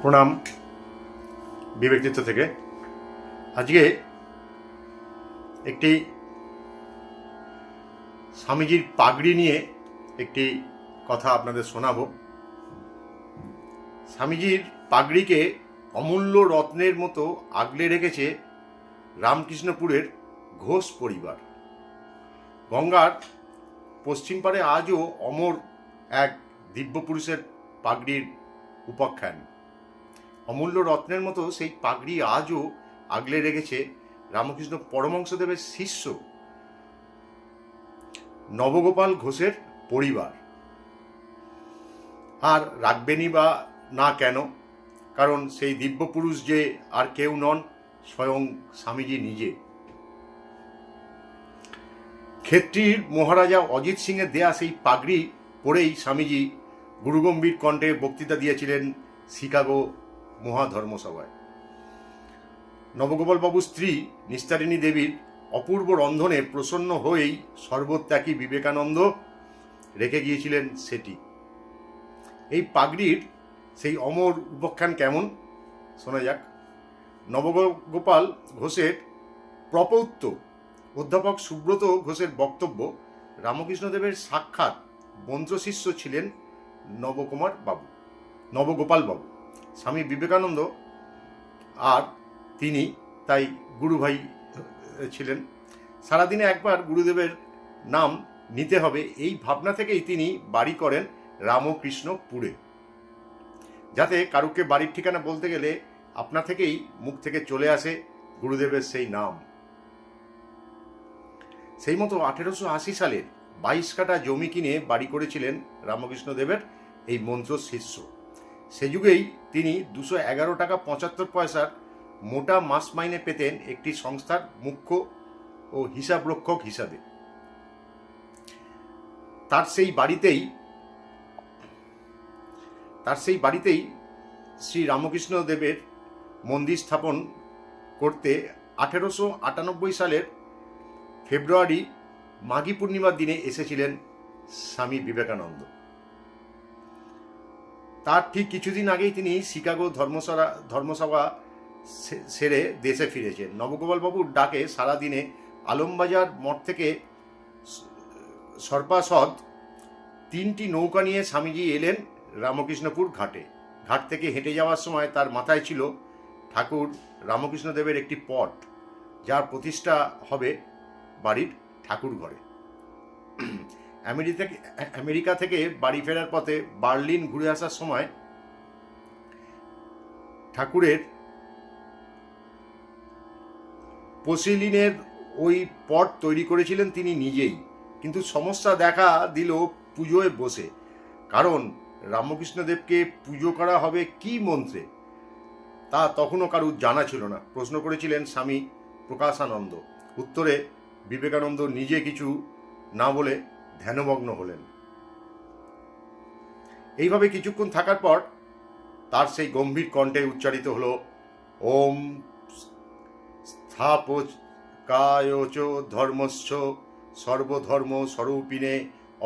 প্রণাম বিবেকচিত্ত থেকে। আজকে একটি স্বামীজির পাগড়ি নিয়ে একটি কথা আপনাদের শোনাবো। স্বামীজির পাগড়িকে অমূল্য রত্নের মতো আগলে রেখেছে রামকৃষ্ণপুরের ঘোষ পরিবার। গঙ্গার পশ্চিম পারে আজও অমর এক দিব্য পুরুষের পাগড়ির উপাখ্যান। অমূল্য রত্নের মতো সেই পাগড়ি আজও আগলে রেখেছে রামকৃষ্ণ পরমহংসদেবের শিষ্য নবগোপাল ঘোষের পরিবার। আর রাখবেনই বা না কেন? কারণ সেই দিব্য পুরুষ যে আর কেউ নন, স্বয়ং স্বামীজি নিজে। ক্ষেত্রীর মহারাজা অজিত সিংয়ের দেয়া সেই পাগড়ি পরেই স্বামীজি গুরুগম্ভীর কণ্ঠে বক্তৃতা দিয়েছিলেন শিকাগো মহাধর্মসভায়। নবগোপালবাবুর স্ত্রী নিস্তারিণী দেবীর অপূর্ব রন্ধনে প্রসন্ন হয়েই সর্বত্যাগী বিবেকানন্দ রেখে গিয়েছিলেন সেটি। এই পাগড়ির সেই অমর উপাখ্যান কেমন শোনা যাক। নবগোপাল ঘোষের প্রপৌত্র অধ্যাপক সুব্রত ঘোষের বক্তব্য, রামকৃষ্ণদেবের সাক্ষাৎ মন্ত্রশিষ্য ছিলেন নবগোপাল বাবু। স্বামী বিবেকানন্দ আর তিনি তাই গুরুভাই ছিলেন। সারাদিনে একবার গুরুদেবের নাম নিতে হবে, এই ভাবনা থেকেই তিনি বাড়ি করেন রামকৃষ্ণপুরে, যাতে কারুকে বাড়ির ঠিকানা বলতে গেলে আপনা থেকেই মুখ থেকে চলে আসে গুরুদেবের সেই নাম। সেই মতো 1880 সালের 22 কাঠা জমি কিনে বাড়ি করেছিলেন রামকৃষ্ণদেবের এই মন্ত্র শিষ্য। সে যুগেই তিনি 211 টাকা 75 পয়সার মোটা মাস মাইনে পেতেন একটি সংস্থার মুখ্য ও হিসাবরক্ষক হিসাবে। তার সেই বাড়িতেই শ্রী রামকৃষ্ণদেবের মন্দির স্থাপন করতে 1898 সালের ফেব্রুয়ারি মাঘী পূর্ণিমার দিনে এসেছিলেন স্বামী বিবেকানন্দ। তার ঠিক কিছুদিন আগেই তিনি শিকাগো ধর্মসভা সেরে দেশে ফিরেছেন। নবগোপালবাবুর ডাকে সারাদিনে আলমবাজার মঠ থেকে সর্পাসদ 3টি নৌকা নিয়ে স্বামীজি এলেন রামকৃষ্ণপুর ঘাটে। ঘাট থেকে হেঁটে যাওয়ার সময় তার মাথায় ছিল ঠাকুর রামকৃষ্ণদেবের একটি পট, যার প্রতিষ্ঠা হবে বাড়ির ঠাকুর ঘরে। আমেরিকা থেকে বাড়ি ফেরার পথে বার্লিন ঘুরে আসার সময় ঠাকুরের পোসিলিনের ওই পট তৈরি করেছিলেন তিনি নিজেই। কিন্তু সমস্যা দেখা দিল পুজোয় বসে, কারণ রামকৃষ্ণদেবকে পুজো করা হবে কি মন্ত্রে তা তখনও কারুর জানা ছিল না। প্রশ্ন করেছিলেন স্বামী প্রকাশানন্দ। উত্তরে বিবেকানন্দ নিজে কিছু না বলে ধ্যানমগ্ন হলেন। এইভাবে কিছুক্ষণ থাকার পর তার সেই গম্ভীর কণ্ঠে উচ্চারিত হলো, ওম স্থাপকায়োচ ধর্মস্য সর্বধর্ম স্বরূপিণে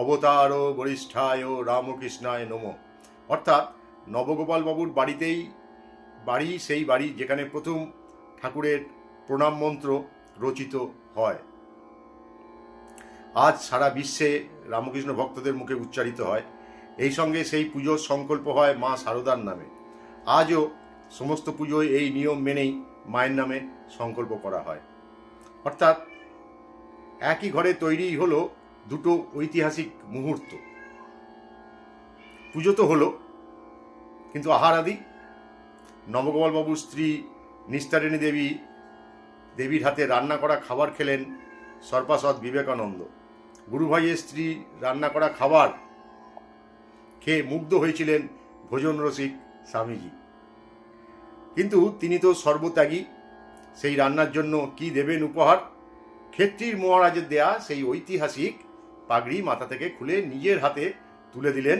অবতার বরিষ্ঠায় রামকৃষ্ণায় নমঃ। অর্থাৎ নবগোপাল বাবুর বাড়ি সেই বাড়ি যেখানে প্রথম ঠাকুরের প্রণাম মন্ত্র রচিত হয়। আজ সারা বিশ্বে রামকৃষ্ণ ভক্তদের মুখে উচ্চারিত হয়। এই সঙ্গে সেই পুজোর সংকল্প হয় মা শারদার নামে। আজও সমস্ত পুজোয় এই নিয়ম মেনেই মায়ের নামে সংকল্প করা হয়। অর্থাৎ একই ঘরে তৈরি হলো দুটো ঐতিহাসিক মুহূর্ত। পুজো তো হলো, কিন্তু আহার আদি নবগোপালবাবুর স্ত্রী নিস্তারিণী দেবীর হাতে রান্না করা খাবার খেলেন সর্পাসদ বিবেকানন্দ। গুরুভাইয়ের স্ত্রী রান্না করা খাবার খেয়ে মুগ্ধ হয়েছিলেন ভোজন রসিক স্বামীজি। কিন্তু তিনি তো সর্বত্যাগী, সেই রান্নার জন্য কি দেবেন উপহার? ক্ষেত্রীর মহারাজের দেয়া সেই ঐতিহাসিক পাগড়ি মাথা থেকে খুলে নিজের হাতে তুলে দিলেন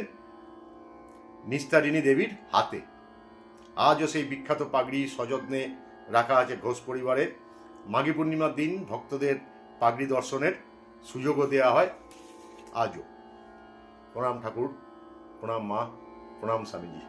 নিস্তারিণী দেবীর হাতে। আজও সেই বিখ্যাত পাগড়ি সযত্নে রাখা আছে ঘোষ পরিবারে। মাঘী পূর্ণিমার দিন ভক্তদের পাগড়ি দর্শনের সুযোগও দেওয়া হয় আজও। প্রণাম ঠাকুর, প্রণাম মা, প্রণাম স্বামীজি।